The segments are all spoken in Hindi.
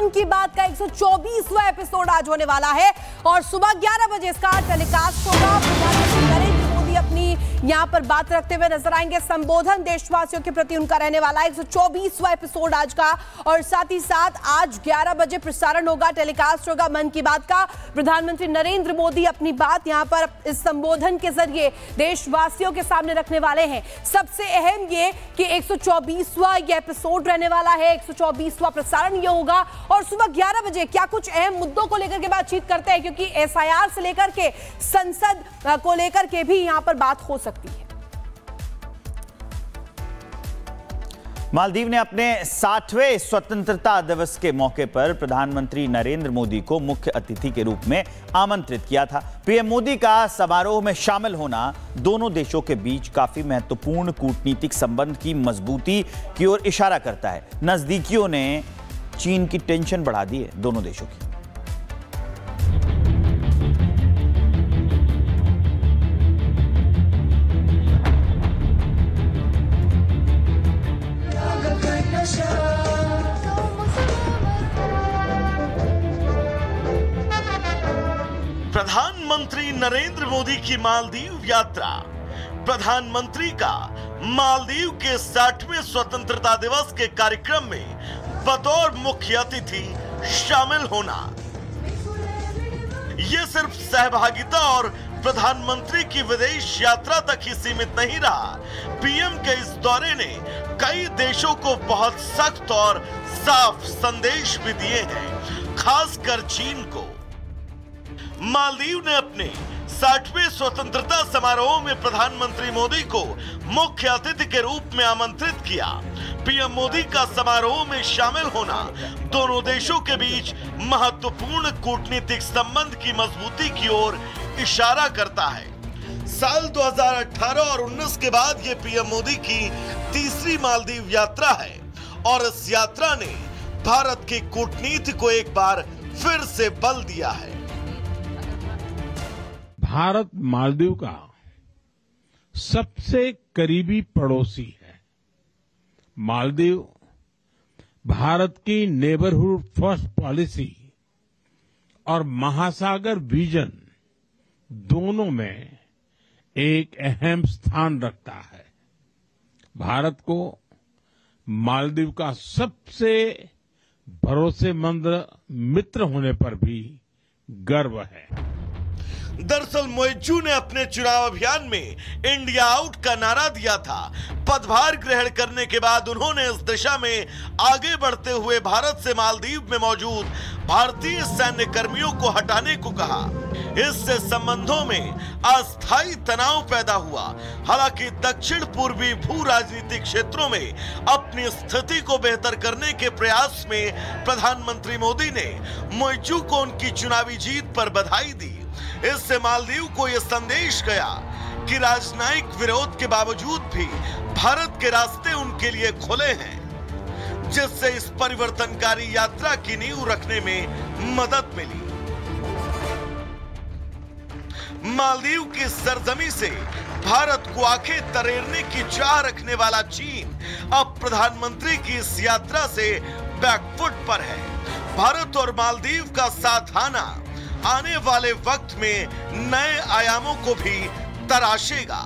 मन की बात का 124वां एपिसोड आज होने वाला है और सुबह 11 बजे इसका टेलीकास्ट होगा। प्रधानमंत्री नरेंद्र मोदी अपनी यहां पर बात रखते हुए नजर आएंगे। संबोधन देशवासियों के प्रति उनका रहने वाला है। 124वां एपिसोड आज का और साथ ही साथ आज 11 बजे प्रसारण होगा, टेलीकास्ट होगा मन की बात का। प्रधानमंत्री नरेंद्र मोदी अपनी बात यहां पर इस संबोधन के जरिए देशवासियों के सामने रखने वाले हैं। सबसे अहम ये कि 124वां ये एपिसोड रहने वाला है, 124वां प्रसारण ये होगा और सुबह 11 बजे क्या कुछ अहम मुद्दों को लेकर के बातचीत करते हैं, क्योंकि एसआईआर से लेकर के संसद को लेकर के भी यहां पर बात हो सकती है। मालदीव ने अपने 60वें स्वतंत्रता दिवस के मौके पर प्रधानमंत्री नरेंद्र मोदी को मुख्य अतिथि के रूप में आमंत्रित किया था। पीएम मोदी का समारोह में शामिल होना दोनों देशों के बीच काफी महत्वपूर्ण कूटनीतिक संबंध की मजबूती की ओर इशारा करता है। नजदीकियों ने चीन की टेंशन बढ़ा दी है दोनों देशों की। प्रधानमंत्री नरेंद्र मोदी की मालदीव यात्रा, प्रधानमंत्री का मालदीव के 60वें स्वतंत्रता दिवस के कार्यक्रम में बतौर मुख्य अतिथि शामिल होना, ये सिर्फ सहभागिता और प्रधानमंत्री की विदेश यात्रा तक ही सीमित नहीं रहा। पीएम के इस दौरे ने कई देशों को बहुत सख्त और साफ संदेश भी दिए हैं, खासकर चीन को। मालदीव ने अपने 60वें स्वतंत्रता समारोह में प्रधानमंत्री मोदी को मुख्य अतिथि के रूप में आमंत्रित किया। पीएम मोदी का समारोह में शामिल होना दोनों देशों के बीच महत्वपूर्ण कूटनीतिक संबंध की मजबूती की ओर इशारा करता है। साल 2018 और 19 के बाद ये पीएम मोदी की तीसरी मालदीव यात्रा है और इस यात्रा ने भारत की कूटनीति को एक बार फिर से बल दिया है। भारत मालदीव का सबसे करीबी पड़ोसी है। मालदीव भारत की नेबरहुड फर्स्ट पॉलिसी और महासागर विजन दोनों में एक अहम स्थान रखता है। भारत को मालदीव का सबसे भरोसेमंद मित्र होने पर भी गर्व है। दरअसल मोइजू ने अपने चुनाव अभियान में इंडिया आउट का नारा दिया था। पदभार ग्रहण करने के बाद उन्होंने इस दिशा में आगे बढ़ते हुए भारत से मालदीव में मौजूद भारतीय सैन्य कर्मियों को हटाने को कहा। इससे संबंधों में अस्थायी तनाव पैदा हुआ। हालांकि दक्षिण पूर्वी भू राजनीतिक क्षेत्रों में अपनी स्थिति को बेहतर करने के प्रयास में प्रधानमंत्री मोदी ने मोइजू को उनकी चुनावी जीत पर बधाई दी। इससे मालदीव को यह संदेश गया कि राजनयिक विरोध के बावजूद भी भारत के रास्ते उनके लिए खुले हैं, जिससे इस परिवर्तनकारी यात्रा की नींव रखने में मदद मिली। मालदीव की सरजमी से भारत को आंखें तरेरने की चाह रखने वाला चीन अब प्रधानमंत्री की इस यात्रा से बैकफुट पर है। भारत और मालदीव का साथ आना आने वाले वक्त में नए आयामों को भी तराशेगा।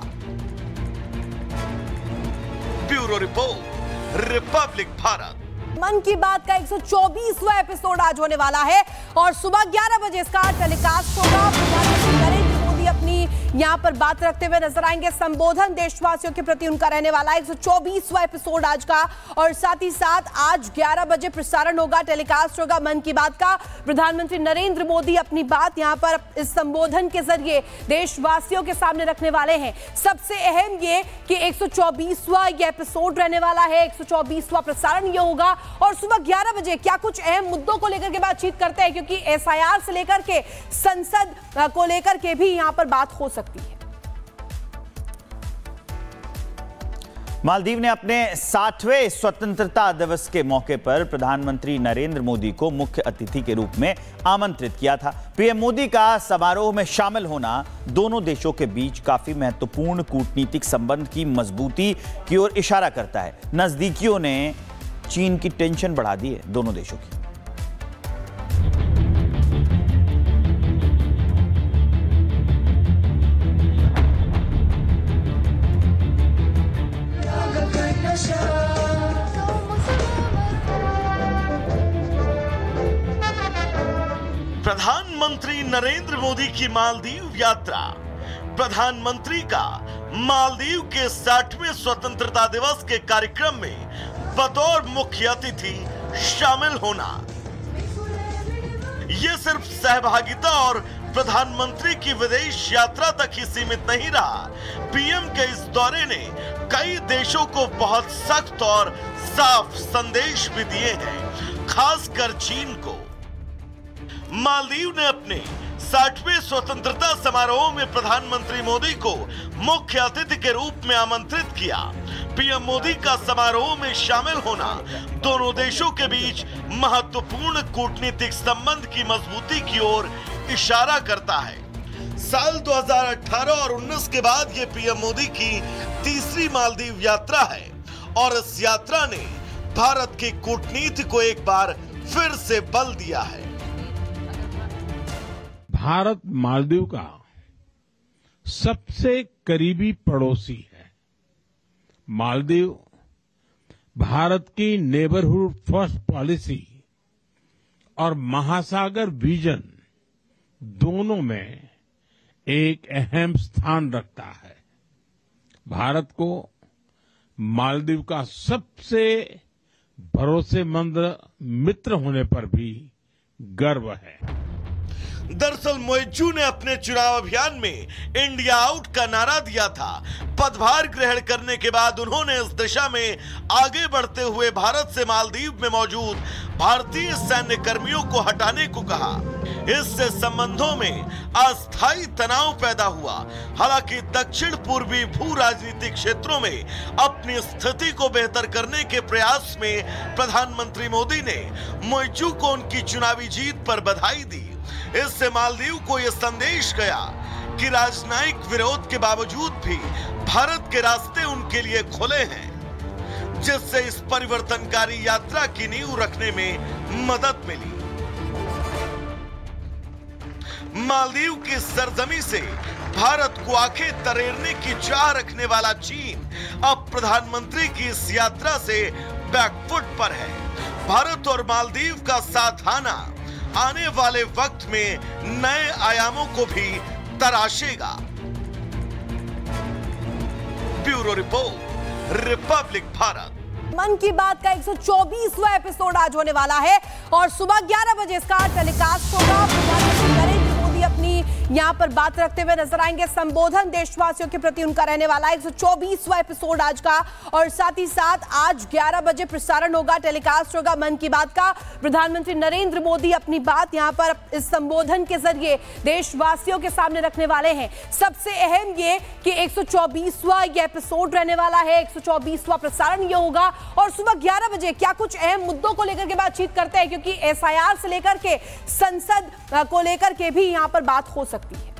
Bureau report, Republic Bharat. Mann Ki बात का 124वां एपिसोड आज होने वाला है और सुबह 11 बजे इसका टेलीकास्ट होगा। प्रधानमंत्री नरेंद्र मोदी अपनी यहां पर बात रखते हुए नजर आएंगे। संबोधन देशवासियों के प्रति उनका रहने वाला है। 124वां एपिसोड आज का और साथ ही साथ आज 11 बजे प्रसारण होगा, टेलीकास्ट होगा मन की बात का। प्रधानमंत्री नरेंद्र मोदी अपनी बात यहां पर इस संबोधन के जरिए देशवासियों के सामने रखने वाले हैं। सबसे अहम ये कि 124वां ये एपिसोड रहने वाला है, 124वां प्रसारण ये होगा और सुबह 11 बजे क्या कुछ अहम मुद्दों को लेकर के बातचीत करते हैं, क्योंकि एसआईआर से लेकर के संसद को लेकर के भी यहां पर बात हो सकती है। मालदीव ने अपने 60वें स्वतंत्रता दिवस के मौके पर प्रधानमंत्री नरेंद्र मोदी को मुख्य अतिथि के रूप में आमंत्रित किया था। पीएम मोदी का समारोह में शामिल होना दोनों देशों के बीच काफी महत्वपूर्ण कूटनीतिक संबंध की मजबूती की ओर इशारा करता है। नजदीकियों ने चीन की टेंशन बढ़ा दी है दोनों देशों की। प्रधानमंत्री नरेंद्र मोदी की मालदीव यात्रा, प्रधानमंत्री का मालदीव के 60वें स्वतंत्रता दिवस के कार्यक्रम में बतौर मुख्य अतिथि शामिल होना। ये सिर्फ सहभागिता और प्रधानमंत्री की विदेश यात्रा तक ही सीमित नहीं रहा। पीएम के इस दौरे ने कई देशों को बहुत सख्त और साफ संदेश भी दिए हैं, खासकर चीन को। मालदीव ने अपने 60वें स्वतंत्रता समारोह में प्रधानमंत्री मोदी को मुख्य अतिथि के रूप में आमंत्रित किया। पीएम मोदी का समारोह में शामिल होना दोनों देशों के बीच महत्वपूर्ण कूटनीतिक संबंध की मजबूती की ओर इशारा करता है। साल 2018 और 19 के बाद ये पीएम मोदी की तीसरी मालदीव यात्रा है और इस यात्रा ने भारत की कूटनीति को एक बार फिर से बल दिया है। भारत मालदीव का सबसे करीबी पड़ोसी है। मालदीव भारत की नेबरहुड फर्स्ट पॉलिसी और महासागर विजन दोनों में एक अहम स्थान रखता है। भारत को मालदीव का सबसे भरोसेमंद मित्र होने पर भी गर्व है। दरअसल मोइजू ने अपने चुनाव अभियान में इंडिया आउट का नारा दिया था। पदभार ग्रहण करने के बाद उन्होंने इस दिशा में आगे बढ़ते हुए भारत से मालदीव में मौजूद भारतीय सैन्य कर्मियों को हटाने को कहा। इससे संबंधों में अस्थायी तनाव पैदा हुआ। हालांकि दक्षिण पूर्वी भू राजनीतिक क्षेत्रों में अपनी स्थिति को बेहतर करने के प्रयास में प्रधानमंत्री मोदी ने मोइजू को उनकी चुनावी जीत पर बधाई दी। इससे मालदीव को यह संदेश गया कि राजनयिक विरोध के बावजूद भी भारत के रास्ते उनके लिए खुले हैं, जिससे इस परिवर्तनकारी यात्रा की नींव रखने में मदद मिली। मालदीव की सरजमी से भारत को आंखें तरेरने की चाह रखने वाला चीन अब प्रधानमंत्री की इस यात्रा से बैकफुट पर है। भारत और मालदीव का साथ आना आने वाले वक्त में नए आयामों को भी तराशेगा। Bureau report, Republic Bharat. Mann Ki बात का 124वां एपिसोड आज होने वाला है और सुबह 11 बजे इसका टेलीकास्ट होगा। प्रधानमंत्री नरेंद्र मोदी अपनी यहां पर बात रखते हुए नजर आएंगे। संबोधन देशवासियों के प्रति उनका रहने वाला है। 124वां एपिसोड आज का और साथ ही साथ आज 11 बजे प्रसारण होगा, टेलीकास्ट होगा मन की बात का। प्रधानमंत्री नरेंद्र मोदी अपनी बात यहां पर इस संबोधन के जरिए देशवासियों के सामने रखने वाले हैं। सबसे अहम ये कि 124वां ये एपिसोड रहने वाला है, 124वां प्रसारण ये होगा और सुबह 11 बजे क्या कुछ अहम मुद्दों को लेकर के बातचीत करते हैं, क्योंकि एसआईआर से लेकर के संसद को लेकर के भी यहां पर बात हो सकती है।